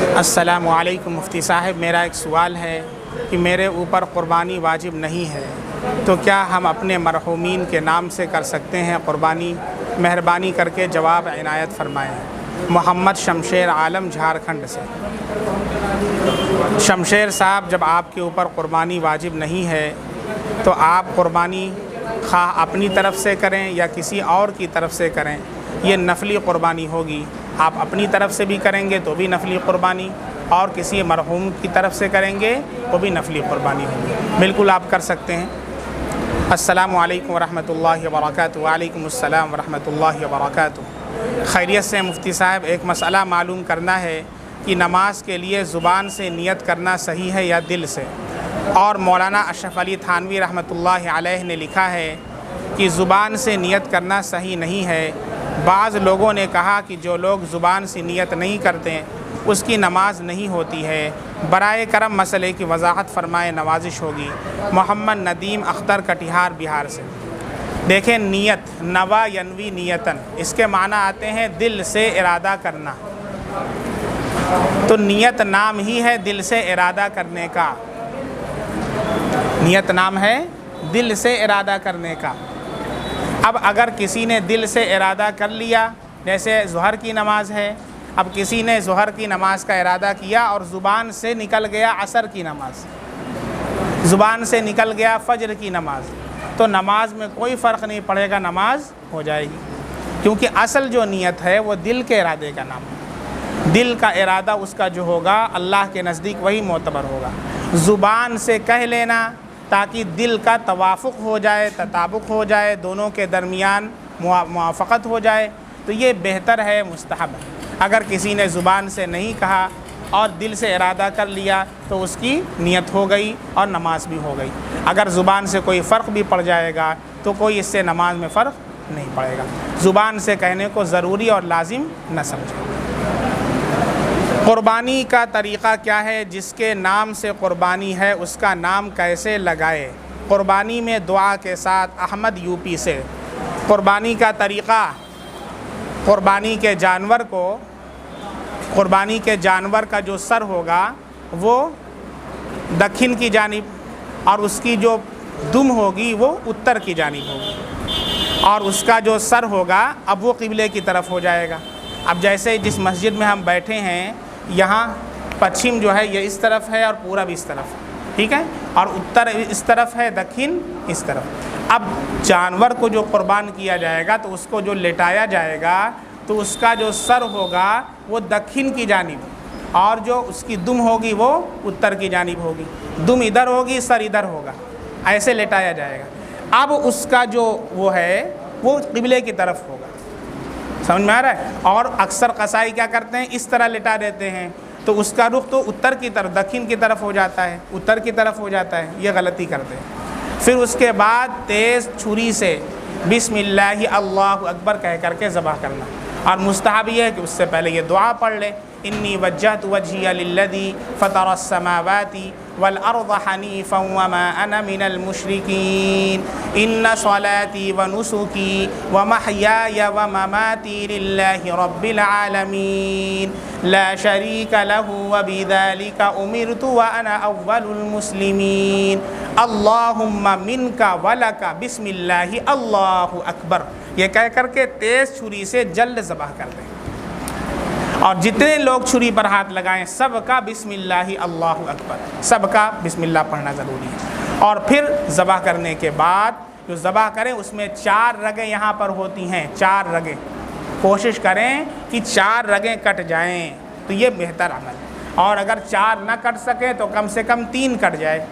السلام علیکم مفتی صاحب، میرا ایک سوال ہے کہ میرے اوپر قربانی واجب نہیں ہے تو کیا ہم اپنے مرحومین کے نام سے کر سکتے ہیں قربانی؟ مہربانی کر کے جواب عنایت فرمائیں۔ محمد شمشیر عالم جھارکھنڈ سے۔ شمشیر صاحب، جب آپ کے اوپر قربانی واجب نہیں ہے تو آپ قربانی خواہ اپنی طرف سے کریں یا کسی اور کی طرف سے کریں، یہ نفلی قربانی ہوگی۔ آپ اپنی طرف سے بھی کریں گے تو بھی نفلی قربانی، اور کسی مرحوم کی طرف سے کریں گے تو بھی نفلی قربانی ہوگی۔ بالکل آپ کر سکتے ہیں۔ السلام علیکم ورحمۃ اللہ وبرکاتہ۔ وعلیکم السلام ورحمۃ اللہ وبرکاتہ۔ خیریت سے مفتی صاحب، ایک مسئلہ معلوم کرنا ہے کہ نماز کے لیے زبان سے نیت کرنا صحیح ہے یا دل سے؟ اور مولانا اشرف علی تھانوی رحمۃ اللہ علیہ نے لکھا ہے کہ زبان سے نیت کرنا صحیح نہیں ہے۔ بعض لوگوں نے کہا کہ جو لوگ زبان سے نیت نہیں کرتے اس کی نماز نہیں ہوتی ہے۔ برائے کرم مسئلے کی وضاحت فرمائے، نوازش ہوگی۔ محمد ندیم اختر کٹیہار بہار سے۔ دیکھیں، نیت نوا ینوی نیتن، اس کے معنی آتے ہیں دل سے ارادہ کرنا۔ تو نیت نام ہی ہے دل سے ارادہ کرنے کا۔ نیت نام ہے دل سے ارادہ کرنے کا۔ اب اگر کسی نے دل سے ارادہ کر لیا، جیسے ظہر کی نماز ہے، اب کسی نے ظہر کی نماز کا ارادہ کیا اور زبان سے نکل گیا عصر کی نماز، زبان سے نکل گیا فجر کی نماز، تو نماز میں کوئی فرق نہیں پڑے گا، نماز ہو جائے گی، کیونکہ اصل جو نیت ہے وہ دل کے ارادے کا نام ہے۔ دل کا ارادہ اس کا جو ہوگا اللہ کے نزدیک وہی معتبر ہوگا۔ زبان سے کہہ لینا تاکہ دل کا توافق ہو جائے، تطابق ہو جائے، دونوں کے درمیان موافقت ہو جائے، تو یہ بہتر ہے، مستحب ہے۔ اگر کسی نے زبان سے نہیں کہا اور دل سے ارادہ کر لیا تو اس کی نیت ہو گئی اور نماز بھی ہو گئی۔ اگر زبان سے کوئی فرق بھی پڑ جائے گا تو کوئی اس سے نماز میں فرق نہیں پڑے گا۔ زبان سے کہنے کو ضروری اور لازم نہ سمجھیں۔ قربانی کا طریقہ کیا ہے؟ جس کے نام سے قربانی ہے اس کا نام کیسے لگائے؟ قربانی میں دعا کے ساتھ۔ احمد یو پی سے۔ قربانی کا طریقہ، قربانی کے جانور کا جو سر ہوگا وہ دکھن کی جانب، اور اس کی جو دم ہوگی وہ اتر کی جانب ہوگی، اور اس کا جو سر ہوگا اب وہ قبلے کی طرف ہو جائے گا۔ اب جیسے جس مسجد میں ہم بیٹھے ہیں، یہاں پچھم جو ہے یہ اس طرف ہے اور پورب اس طرف، ٹھیک ہے، اور اتر اس طرف ہے، دکھن اس طرف۔ اب جانور کو جو قربان کیا جائے گا تو اس کو جو لٹایا جائے گا تو اس کا جو سر ہوگا وہ دکھن کی جانب، اور جو اس کی دم ہوگی وہ اتر کی جانب ہوگی۔ دم ادھر ہوگی، سر ادھر ہوگا، ایسے لٹایا جائے گا۔ اب اس کا جو وہ ہے وہ قبلے کی طرف ہوگا، سمجھ میں آ رہا ہے؟ اور اکثر قصائی کیا کرتے ہیں، اس طرح لٹا دیتے ہیں تو اس کا رخ تو اتر کی طرف، دکھن کی طرف ہو جاتا ہے، اتر کی طرف ہو جاتا ہے، یہ غلطی کرتے ہیں۔ پھر اس کے بعد تیز چھری سے بسم اللہ اللہ اکبر کہہ کر کے ذبح کرنا، اور مستحب یہ ہے کہ اس سے پہلے یہ دعا پڑھ لے، انی وجہت وجہی للذی فطر السماوات والارض حنیفا وما انا من المشرکین ان صلاتی ونسکی ومحیای ومماتی للہ رب العالمین لا شریک لہ وبذلک امرت وانا اول المسلمین اللہم منک ولک بسم اللہ اللہ اکبر، یہ کہہ کر کے تیز چھری سے جلد ذبح کر دیں، اور جتنے لوگ چھری پر ہاتھ لگائیں سب کا بسم اللہ اللہ اکبر، سب کا بسم اللہ پڑھنا ضروری ہے۔ اور پھر ذبح کرنے کے بعد جو ذبح کریں اس میں 4 رگیں یہاں پر ہوتی ہیں، 4 رگیں، کوشش کریں کہ 4 رگیں کٹ جائیں، تو یہ بہتر عمل ہے۔ اور اگر 4 نہ کٹ سکیں تو کم سے کم 3 کٹ جائے،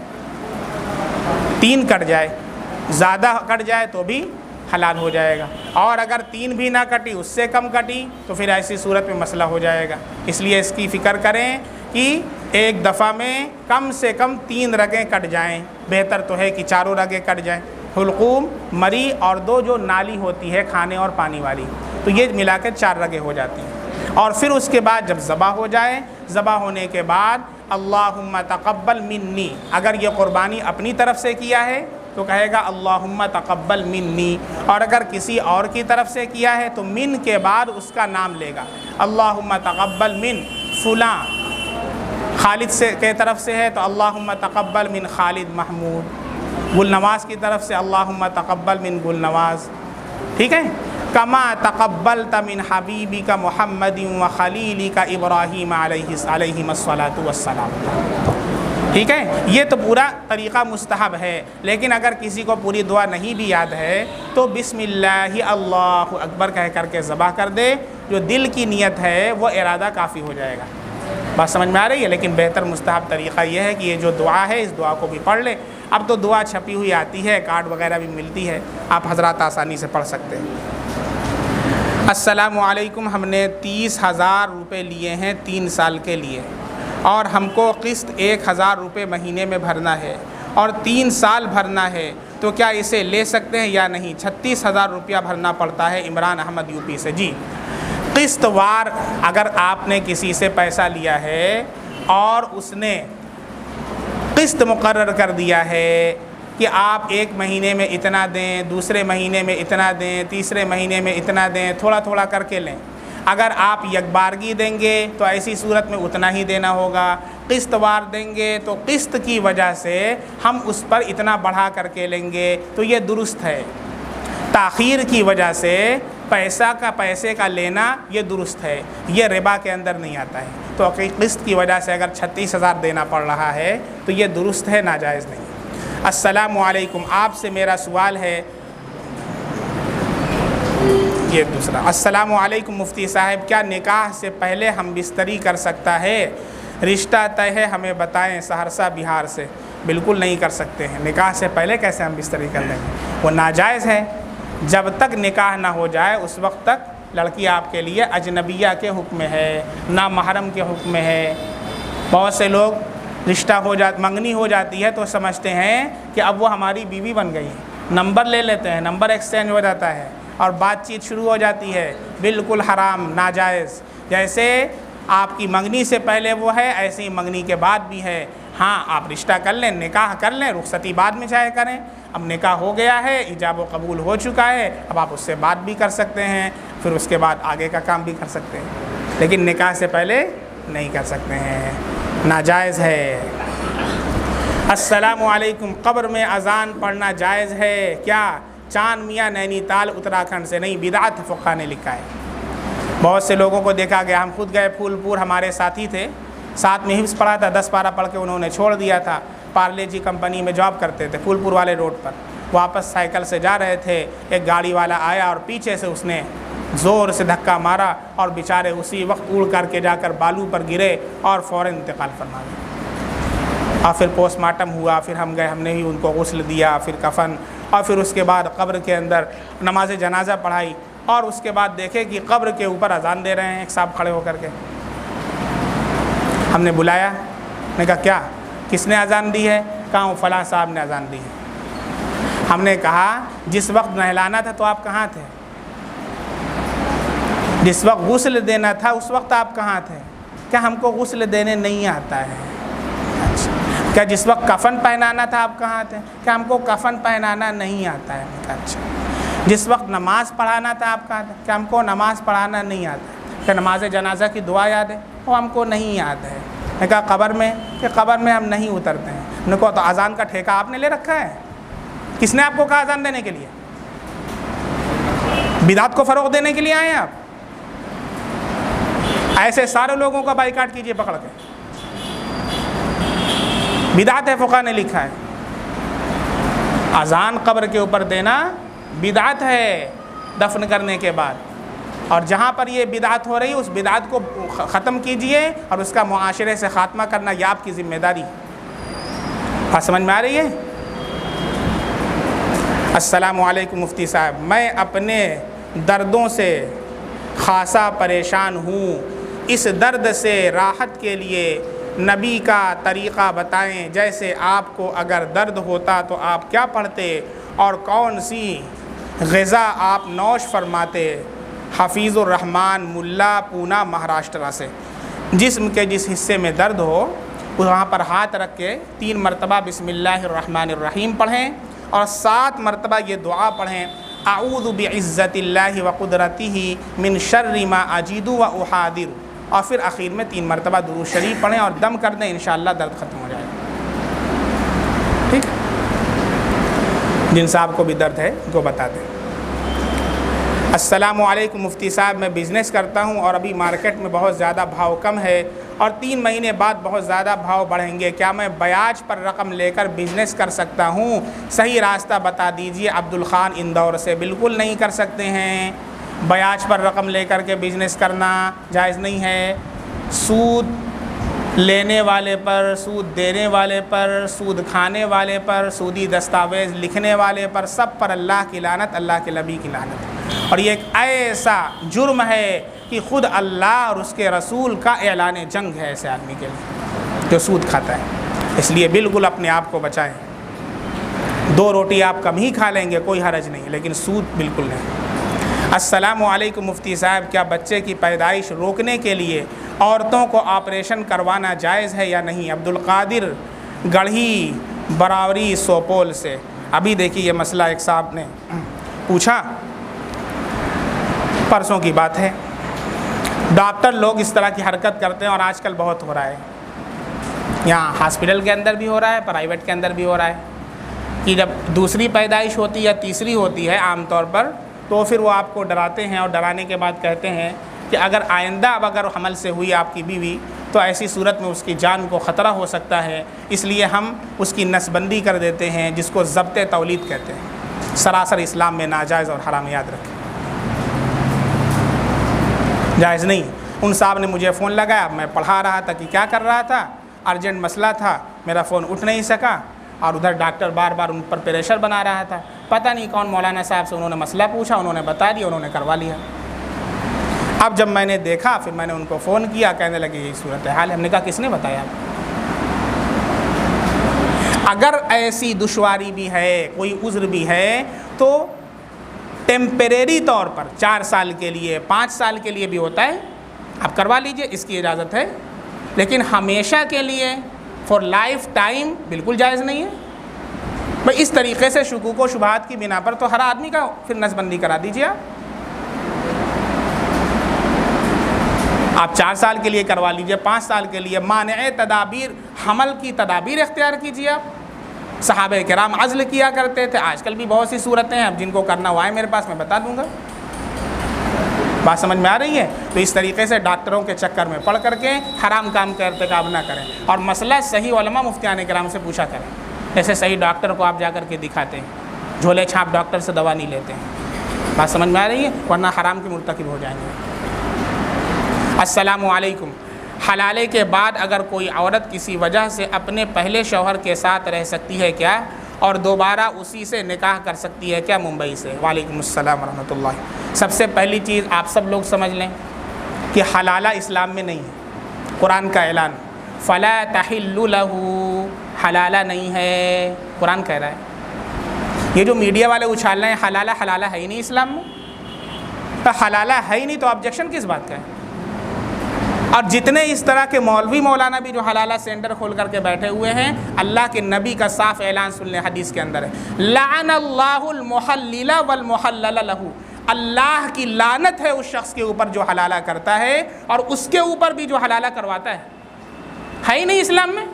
3 کٹ جائے، زیادہ کٹ جائے تو بھی حلال ہو جائے گا، اور اگر 3 بھی نہ کٹی، اس سے کم کٹی تو پھر ایسی صورت میں مسئلہ ہو جائے گا۔ اس لیے اس کی فکر کریں کہ ایک دفعہ میں کم سے کم 3 رگیں کٹ جائیں، بہتر تو ہے کہ 4 رگیں کٹ جائیں، حلقوم، مری اور 2 جو نالی ہوتی ہے کھانے اور پانی والی، تو یہ ملا کے 4 رگیں ہو جاتی ہیں۔ اور پھر اس کے بعد جب ذبح ہو جائے، ذبح ہونے کے بعد اللہم تقبل منی، اگر یہ قربانی اپنی طرف سے کیا ہے تو کہے گا اللہم تقبل منی، اور اگر کسی اور کی طرف سے کیا ہے تو من کے بعد اس کا نام لے گا، اللہم تقبل من فلاں خالد سے کے طرف سے ہے تو اللہم تقبل من خالد محمود، گل نواز کی طرف سے اللہم تقبل من گل نواز، ٹھیک ہے، کما تقبلت من حبیبک محمد و خلیلک ابراہیم علیہم الصلاۃ والسلام، ٹھیک ہے۔ یہ تو پورا طریقہ مستحب ہے، لیکن اگر کسی کو پوری دعا نہیں بھی یاد ہے تو بسم اللہ اللہ اکبر کہہ کر کے ذبح کر دے، جو دل کی نیت ہے وہ ارادہ کافی ہو جائے گا۔ بات سمجھ میں آ رہی ہے؟ لیکن بہتر مستحب طریقہ یہ ہے کہ یہ جو دعا ہے اس دعا کو بھی پڑھ لے۔ اب تو دعا چھپی ہوئی آتی ہے، کارڈ وغیرہ بھی ملتی ہے، آپ حضرات آسانی سے پڑھ سکتے ہیں۔ السلام علیکم، ہم نے 30,000 روپے لیے ہیں 3 سال کے لیے، اور ہم کو قسط 1,000 روپے مہینے میں بھرنا ہے اور 3 سال بھرنا ہے، تو کیا اسے لے سکتے ہیں یا نہیں؟ 36,000 روپیہ بھرنا پڑتا ہے۔ عمران احمد یو پی سے۔ جی، قسط وار اگر آپ نے کسی سے پیسہ لیا ہے اور اس نے قسط مقرر کر دیا ہے کہ آپ ایک مہینے میں اتنا دیں، دوسرے مہینے میں اتنا دیں، تیسرے مہینے میں اتنا دیں، تھوڑا تھوڑا کر کے لیں، اگر آپ یکبارگی دیں گے تو ایسی صورت میں اتنا ہی دینا ہوگا، قسط وار دیں گے تو قسط کی وجہ سے ہم اس پر اتنا بڑھا کر کے لیں گے تو یہ درست ہے۔ تاخیر کی وجہ سے پیسے کا لینا یہ درست ہے، یہ ربا کے اندر نہیں آتا ہے۔ تو قسط کی وجہ سے اگر 36,000 دینا پڑ رہا ہے تو یہ درست ہے، ناجائز نہیں۔ السلام علیکم، آپ سے میرا سوال ہے، یہ دوسرا۔ السلام علیکم مفتی صاحب، کیا نکاح سے پہلے ہم بستری کر سکتا ہے؟ رشتہ طے ہے، ہمیں بتائیں، سہرسہ بہار سے۔ بالکل نہیں کر سکتے ہیں، نکاح سے پہلے کیسے ہم بستری کر لیں گے؟ وہ ناجائز ہے۔ جب تک نکاح نہ ہو جائے اس وقت تک لڑکی آپ کے لیے اجنبیہ کے حکم ہے، نامحرم کے حکم ہے۔ بہت سے لوگ رشتہ منگنی ہو جاتی ہے تو سمجھتے ہیں کہ اب وہ ہماری بیوی بن گئی ہے، نمبر لے لیتے ہیں، نمبر ایکسچینج ہو جاتا ہے اور بات چیت شروع ہو جاتی ہے۔ بالکل حرام، ناجائز۔ جیسے آپ کی منگنی سے پہلے وہ ہے، ایسے ہی منگنی کے بعد بھی ہے۔ ہاں، آپ رشتہ کر لیں، نکاح کر لیں، رخصتی بعد میں چاہے کریں۔ اب نکاح ہو گیا ہے، ایجاب و قبول ہو چکا ہے، اب آپ اس سے بات بھی کر سکتے ہیں، پھر اس کے بعد آگے کا کام بھی کر سکتے ہیں، لیکن نکاح سے پہلے نہیں کر سکتے ہیں، ناجائز ہے۔ السلام علیکم، قبر میں اذان پڑھنا جائز ہے کیا؟ چاند میاں، نینی تال، اتراکھنڈ سے۔ نہیں، بدعت فقہ نے لکھا ہے۔ بہت سے لوگوں کو دیکھا گیا، ہم خود گئے پھول پور، ہمارے ساتھی تھے، ساتھ میں حفظ پڑھا تھا، 10 پارہ پڑھ کے انہوں نے چھوڑ دیا تھا۔ پارلے جی کمپنی میں جاب کرتے تھے، پھول پور والے روڈ پر، واپس سائیکل سے جا رہے تھے، ایک گاڑی والا آیا اور پیچھے سے اس نے زور سے دھکا مارا اور بیچارے اسی وقت اڑ کر کے جا کر بالو پر گرے اور فوراً انتقال فرما گئے۔ اور پھر پوسٹ مارٹم ہوا، پھر ہم گئے، ہم نے ہی ان کو غسل دیا، پھر کفن، اور پھر اس کے بعد قبر کے اندر نماز جنازہ پڑھائی، اور اس کے بعد دیکھے کہ قبر کے اوپر اذان دے رہے ہیں ایک صاحب کھڑے ہو کر کے۔ ہم نے بلایا، نے کہا کیا، کس نے اذان دی ہے؟ کہا وہ فلاں صاحب نے اذان دی ہے۔ ہم نے کہا جس وقت نہلانا تھا تو آپ کہاں تھے؟ جس وقت غسل دینا تھا اس وقت آپ کہاں تھے؟ کیا ہم کو غسل دینے نہیں آتا ہے؟ کیا جس وقت کفن پہنانا تھا آپ کہاں تھے؟ کیا ہم کو کفن پہنانا نہیں آتا ہے؟ اچھا۔ جس وقت نماز پڑھانا تھا آپ کہاں تھے؟ کیا ہم کو نماز پڑھانا نہیں آتا؟ کیا نماز جنازہ کی دعا یاد ہے؟ وہ ہم کو نہیں یاد ہے۔ نے کہا قبر میں؟ کہ قبر میں ہم نہیں اترتے ہیں۔ نے کہا تو اذان کا ٹھیکہ آپ نے لے رکھا ہے؟ کس نے آپ کو کہا اذان دینے کے لیے؟ بدعت کو فروغ دینے کے لیے آئے ہیں آپ؟ ایسے سارے لوگوں کا بائیکاٹ کیجئے پکڑ کے۔ بدعت ہے، فقہ نے لکھا ہے۔ اذان قبر کے اوپر دینا بدعت ہے دفن کرنے کے بعد، اور جہاں پر یہ بدعت ہو رہی ہے اس بدعت کو ختم کیجئے اور اس کا معاشرے سے خاتمہ کرنا یہ آپ کی ذمہ داری۔ بات سمجھ میں آ رہی ہے؟ السلام علیکم مفتی صاحب، میں اپنے دردوں سے خاصا پریشان ہوں، اس درد سے راحت کے لیے نبی کا طریقہ بتائیں، جیسے آپ کو اگر درد ہوتا تو آپ کیا پڑھتے اور کون سی غذا آپ نوش فرماتے؟ حفیظ الرحمان ملا، پونا، مہاراشٹرا سے۔ جسم کے جس حصے میں درد ہو وہاں پر ہاتھ رکھ کے 3 مرتبہ بسم اللہ الرحمن الرحیم پڑھیں اور 7 مرتبہ یہ دعا پڑھیں، اعوذ بعزت اللہ وقدرتہ من شر ما اجید و احاذر۔ اور پھر آخر میں 3 مرتبہ درود شریف پڑھیں اور دم کر دیں، انشاءاللہ درد ختم ہو جائے گا۔ ٹھیک ہے، جن صاحب کو بھی درد ہے ان کو بتا دیں۔ السلام علیکم مفتی صاحب، میں بزنس کرتا ہوں اور ابھی مارکیٹ میں بہت زیادہ بھاؤ کم ہے اور 3 مہینے بعد بہت زیادہ بھاؤ بڑھیں گے، کیا میں بیاج پر رقم لے کر بزنس کر سکتا ہوں؟ صحیح راستہ بتا دیجیے۔ عبدالخان اندور سے۔ بالکل نہیں کر سکتے ہیں، بیاج پر رقم لے کر کے بزنس کرنا جائز نہیں ہے۔ سود لینے والے پر، سود دینے والے پر، سود کھانے والے پر، سودی دستاویز لکھنے والے پر، سب پر اللہ کی لعنت، اللہ کے نبی کی لعنت ہے۔ اور یہ ایک ایسا جرم ہے کہ خود اللہ اور اس کے رسول کا اعلان جنگ ہے ایسے آدمی کے لیے جو سود کھاتا ہے۔ اس لیے بالکل اپنے آپ کو بچائیں۔ 2 روٹی آپ کم ہی کھا لیں گے، کوئی حرج نہیں، لیکن سود بالکل نہیں۔ السلام علیکم مفتی صاحب، کیا بچے کی پیدائش روکنے کے لیے عورتوں کو آپریشن کروانا جائز ہے یا نہیں؟ عبدالقادر گڑھی براوری سوپول سے۔ ابھی دیکھیے یہ مسئلہ ایک صاحب نے پوچھا، پرسوں کی بات ہے، ڈاکٹر لوگ اس طرح کی حرکت کرتے ہیں اور آج کل بہت ہو رہا ہے، یہاں ہاسپٹل کے اندر بھی ہو رہا ہے، پرائیویٹ کے اندر بھی ہو رہا ہے، کہ جب دوسری پیدائش ہوتی ہے یا تیسری ہوتی ہے عام طور پر، تو پھر وہ آپ کو ڈراتے ہیں اور ڈرانے کے بعد کہتے ہیں کہ اگر آئندہ اب اگر حمل سے ہوئی آپ کی بیوی تو ایسی صورت میں اس کی جان کو خطرہ ہو سکتا ہے، اس لیے ہم اس کی نس بندی کر دیتے ہیں، جس کو ضبط تولید کہتے ہیں۔ سراسر اسلام میں ناجائز اور حرام، یاد رکھیں، جائز نہیں۔ ان صاحب نے مجھے فون لگایا، میں پڑھا رہا تھا کہ کیا کر رہا تھا، ارجنٹ مسئلہ تھا، میرا فون اٹھ نہیں سکا اور ادھر ڈاکٹر بار بار ان پر پریشر بنا رہا تھا، پتہ نہیں کون مولانا صاحب سے انہوں نے مسئلہ پوچھا، انہوں نے بتا دیا، انہوں نے کروا لیا۔ اب جب میں نے دیکھا پھر میں نے ان کو فون کیا، کہنے لگے یہی صورتحال ہے۔ ہم نے کہا کس نے بتایا آپ؟ اگر ایسی دشواری بھی ہے، کوئی عذر بھی ہے، تو ٹیمپریری طور پر 4 سال کے لیے 5 سال کے لیے بھی ہوتا ہے، آپ کروا لیجئے، اس کی اجازت ہے، لیکن ہمیشہ کے لیے فار لائف ٹائم بالکل جائز نہیں ہے۔ بھئی اس طریقے سے شکوک و شبہات کی بنا پر تو ہر آدمی کا پھر نس بندی کرا دیجئے آپ 4 سال کے لیے کروا لیجئے، 5 سال کے لیے مانع تدابیر، حمل کی تدابیر اختیار کیجئے آپ۔ صحابہ کرام عزل کیا کرتے تھے، آج کل بھی بہت سی صورتیں ہیں، اب جن کو کرنا ہوا ہے میرے پاس میں بتا دوں گا۔ بات سمجھ میں آ رہی ہے؟ تو اس طریقے سے ڈاکٹروں کے چکر میں پڑھ کر کے حرام کام کا ارتکاب نہ کریں، اور مسئلہ صحیح علماء مفتیان کرام سے پوچھا کریں۔ ایسے صحیح ڈاکٹر کو آپ جا کر کے دکھاتے ہیں، جھولے چھاپ ڈاکٹر سے دوا نہیں لیتے ہیں۔ بات سمجھ میں آ رہی ہے؟ ورنہ حرام کے مرتکب ہو جائیں گے۔ السلام علیکم، حلالے کے بعد اگر کوئی عورت کسی وجہ سے اپنے پہلے شوہر کے ساتھ رہ سکتی ہے کیا، اور دوبارہ اسی سے نکاح کر سکتی ہے کیا؟ ممبئی سے۔ وعلیکم السلام ورحمۃ اللہ۔ سب سے پہلی چیز آپ سب لوگ سمجھ لیں کہ حلالہ اسلام میں نہیں ہے، قرآن کا اعلان فلا تحل لہ، حلالہ نہیں ہے، قرآن کہہ رہا ہے۔ یہ جو میڈیا والے اچھال رہے ہیں حلالہ حلالہ ہے ہی نہیں اسلام میں، حلالہ ہے ہی نہیں تو آبجیکشن کس بات کا ہے؟ اور جتنے اس طرح کے مولوی مولانا بھی جو حلالہ سینٹر کھول کر کے بیٹھے ہوئے ہیں، اللہ کے نبی کا صاف اعلان سن لیں، حدیث کے اندر ہے، لعن اللہ المحلل والمحلل لہ، اللہ کی لعنت ہے اس شخص کے اوپر جو حلالہ کرتا ہے اور اس کے اوپر بھی جو حلالہ کرواتا ہے ہی نہیں اسلام میں۔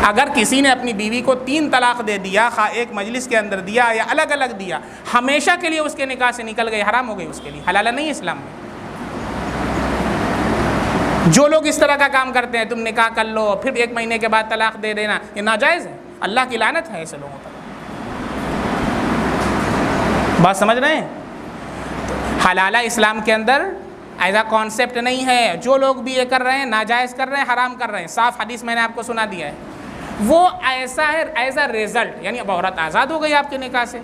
اگر کسی نے اپنی بیوی کو 3 طلاق دے دیا، خواہ ایک مجلس کے اندر دیا یا الگ الگ دیا، ہمیشہ کے لیے اس کے نکاح سے نکل گئی، حرام ہو گئی اس کے لیے، حلالہ نہیں اسلام میں۔ جو لوگ اس طرح کا کام کرتے ہیں، تم نکاح کر لو پھر 1 مہینے کے بعد طلاق دے دینا، یہ ناجائز ہے، اللہ کی لعنت ہے ایسے لوگوں پر۔ بات سمجھ رہے ہیں؟ حلالہ اسلام کے اندر ایسا کانسیپٹ نہیں ہے۔ جو لوگ بھی یہ کر رہے ہیں، ناجائز کر رہے ہیں، حرام کر رہے ہیں، صاف حدیث میں نے آپ کو سنا دیا ہے، وہ ایسا ہے ایز اے ریزلٹ، یعنی اب عورت آزاد ہو گئی آپ کے نکاح سے،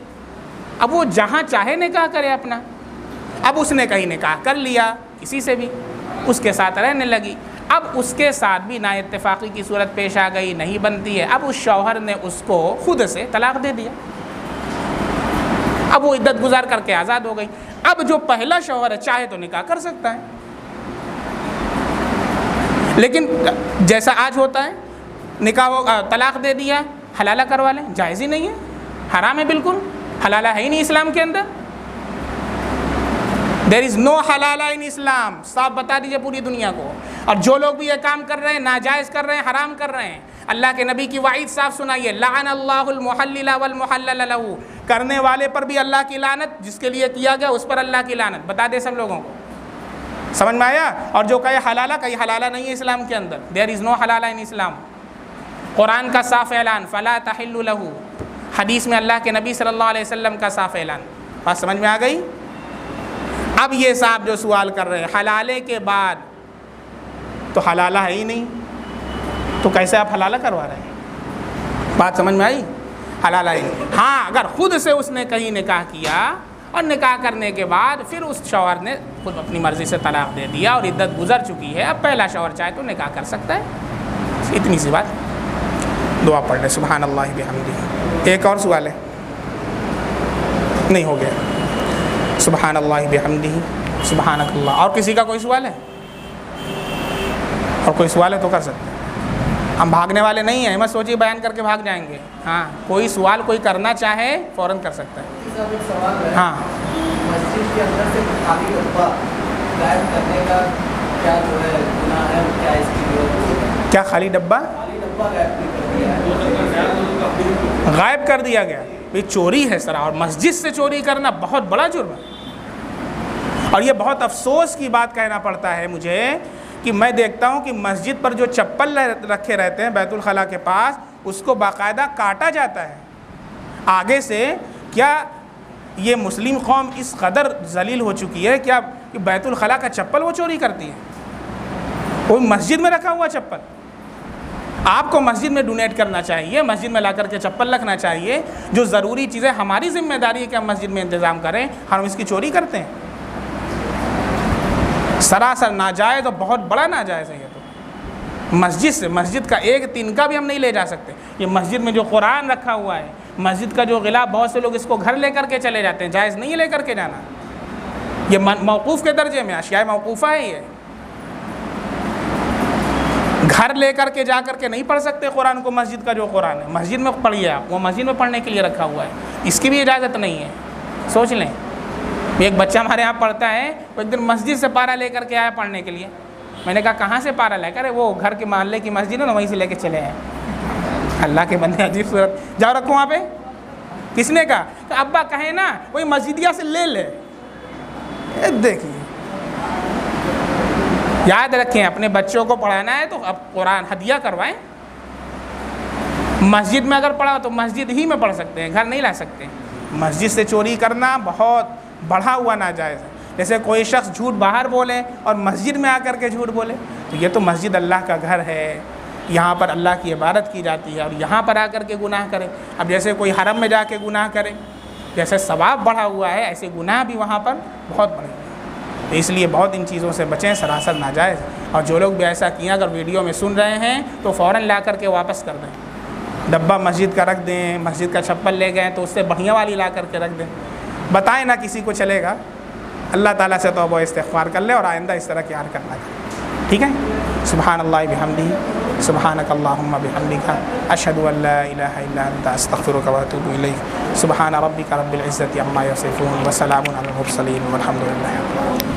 اب وہ جہاں چاہے نکاح کرے اپنا، اب اس نے کہیں نکاح کر لیا کسی سے بھی، اس کے ساتھ رہنے لگی، اب اس کے ساتھ بھی نا اتفاقی کی صورت پیش آ گئی، نہیں بنتی ہے، اب اس شوہر نے اس کو خود سے طلاق دے دیا، اب وہ عدت گزار کر کے آزاد ہو گئی۔ اب جو پہلا شوہر ہے چاہے تو نکاح کر سکتا ہے، لیکن جیسا آج ہوتا ہے نکاح طلاق دے دیا، حلالہ کروا لیں، جائز ہی نہیں ہے، حرام ہے بالکل، حلالہ ہے ہی نہیں اسلام کے اندر۔ دیر از نو حلالہ ان اسلام، صاف بتا دیجئے پوری دنیا کو. اور جو لوگ بھی یہ کام کر رہے ہیں، ناجائز کر رہے ہیں، حرام کر رہے ہیں، اللہ کے نبی کی وعید صاف سنائیے، لعن اللہ المحلل والمحلل لہ، کرنے والے پر بھی اللہ کی لعنت، جس کے لیے کیا گیا اس پر اللہ کی لعنت. بتا دے سب لوگوں کو، سمجھ میں آیا؟ اور جو کہے حلالہ، کہیں حلالہ نہیں ہے اسلام کے اندر. دیر از نو حلالہ ان اسلام. قرآن کا صاف اعلان، فلا تحل لہ، حدیث میں اللہ کے نبی صلی اللہ علیہ وسلم کا صاف اعلان. بات سمجھ میں آ گئی؟ اب یہ صاحب جو سوال کر رہے ہیں حلالے کے بعد تو حلالہ ہے ہی نہیں، تو کیسے آپ حلالہ کروا رہے ہیں؟ بات سمجھ میں آئی؟ حلالہ ہی نہیں. ہاں اگر خود سے اس نے کہیں نکاح کیا اور نکاح کرنے کے بعد پھر اس شوہر نے خود اپنی مرضی سے طلاق دے دیا اور عدت گزر چکی ہے، اب پہلا شوہر چاہے تو نکاح کر سکتا ہے. اتنی سی بات. دعا پڑھ لیں سبحان اللہ بحمدہ. ایک اور سوال ہے؟ نہیں ہو گیا. سبحان اللہ بحمدہ سبحانک اللہ. اور کسی کا کوئی سوال ہے؟ اور کوئی سوال ہے تو کر سکتے ہیں. ہم بھاگنے والے نہیں ہیں، مت سوچیے بیان کر کے بھاگ جائیں گے. ہاں کوئی سوال کوئی کرنا چاہے فوراً کر سکتا ہے. ہاں مسجد کے اندر سے خالی ڈبہ غائب کرنے کا کیا جو ہے گناہ ہے، کیا اس کی کیا خالی ڈبہ غائب کر دیا گیا؟ یہ چوری ہے سر، اور مسجد سے چوری کرنا بہت بڑا جرم ہے. اور یہ بہت افسوس کی بات کہنا پڑتا ہے مجھے کہ میں دیکھتا ہوں کہ مسجد پر جو چپل رکھے رہتے ہیں بیت الخلاء کے پاس، اس کو باقاعدہ کاٹا جاتا ہے آگے سے. کیا یہ مسلم قوم اس قدر ذلیل ہو چکی ہے کیا کہ بیت الخلاء کا چپل وہ چوری کرتی ہے؟ وہ مسجد میں رکھا ہوا چپل. آپ کو مسجد میں ڈونیٹ کرنا چاہیے، مسجد میں لا کر کے چپل رکھنا چاہیے. جو ضروری چیزیں ہماری ذمہ داری ہے کہ ہم مسجد میں انتظام کریں، ہم اس کی چوری کرتے ہیں. سراسر ناجائز اور بہت بڑا ناجائز ہے یہ تو. مسجد سے، مسجد کا ایک تنکا بھی ہم نہیں لے جا سکتے. یہ مسجد میں جو قرآن رکھا ہوا ہے، مسجد کا جو غلاف، بہت سے لوگ اس کو گھر لے کر کے چلے جاتے ہیں. جائز نہیں ہے لے کر کے جانا. یہ موقوف کے درجے میں، اشیاء موقوفہ ہے. یہ گھر لے کر کے جا کر کے نہیں پڑھ سکتے قرآن کو. مسجد کا جو قرآن ہے مسجد میں پڑھیے آپ، وہ مسجد میں پڑھنے کے لیے رکھا ہوا ہے، اس کی بھی اجازت نہیں ہے. سوچ لیں. ایک بچہ ہمارے یہاں پڑھتا ہے، وہ ایک دن مسجد سے پارا لے کر کے آیا پڑھنے کے لیے. میں نے کہا کہاں سے پارا لے کر؟ وہ گھر کے محلے کی مسجد ہے نا، وہیں سے لے کے چلے ہیں. اللہ کے بندے عجیب صورت. جاؤ رکھو وہاں پہ. کس نے کہا؟ کہ ابا کہیں نا وہی مسجدیہ سے لے لے. دیکھیے، یاد رکھیں اپنے بچوں کو پڑھانا ہے تو اب قرآن ہدیہ کروائیں. مسجد میں اگر پڑھا تو مسجد ہی میں پڑھ سکتے ہیں، گھر نہیں لا سکتے. مسجد سے چوری کرنا بہت بڑھا ہوا ناجائز ہے. جیسے کوئی شخص جھوٹ باہر بولے اور مسجد میں آ کر کے جھوٹ بولے، تو یہ تو مسجد اللہ کا گھر ہے، یہاں پر اللہ کی عبادت کی جاتی ہے، اور یہاں پر آ کر کے گناہ کرے. اب جیسے کوئی حرم میں جا کے گناہ کرے، جیسے ثواب بڑھا ہوا ہے ایسے گناہ بھی وہاں پر بہت بڑے ہیں. تو اس لیے بہت ان چیزوں سے بچیں، سراسر ناجائز. اور جو لوگ بھی ایسا کیا اگر ویڈیو میں سن رہے ہیں تو فوراً لا کر کے واپس کر دیں. ڈبہ مسجد کا رکھ دیں، مسجد کا چپل لے گئے تو اس سے بڑھیا والی لا کر کے رکھ دیں. بتائیں نہ کسی کو چلے گا. اللہ تعالیٰ سے توبہ استغفار کر لے اور آئندہ اس طرح کی حرکت نہ کریں. ٹھیک ہے؟ سبحان اللہ بحمدہ سبحانک اللہم بحمدک اشہد ان لا الہ الا انت استغفرک واتوب الیک. سبحان ربک رب العزۃ عما یصفون وسلام علی المرسلین والحمد للہ.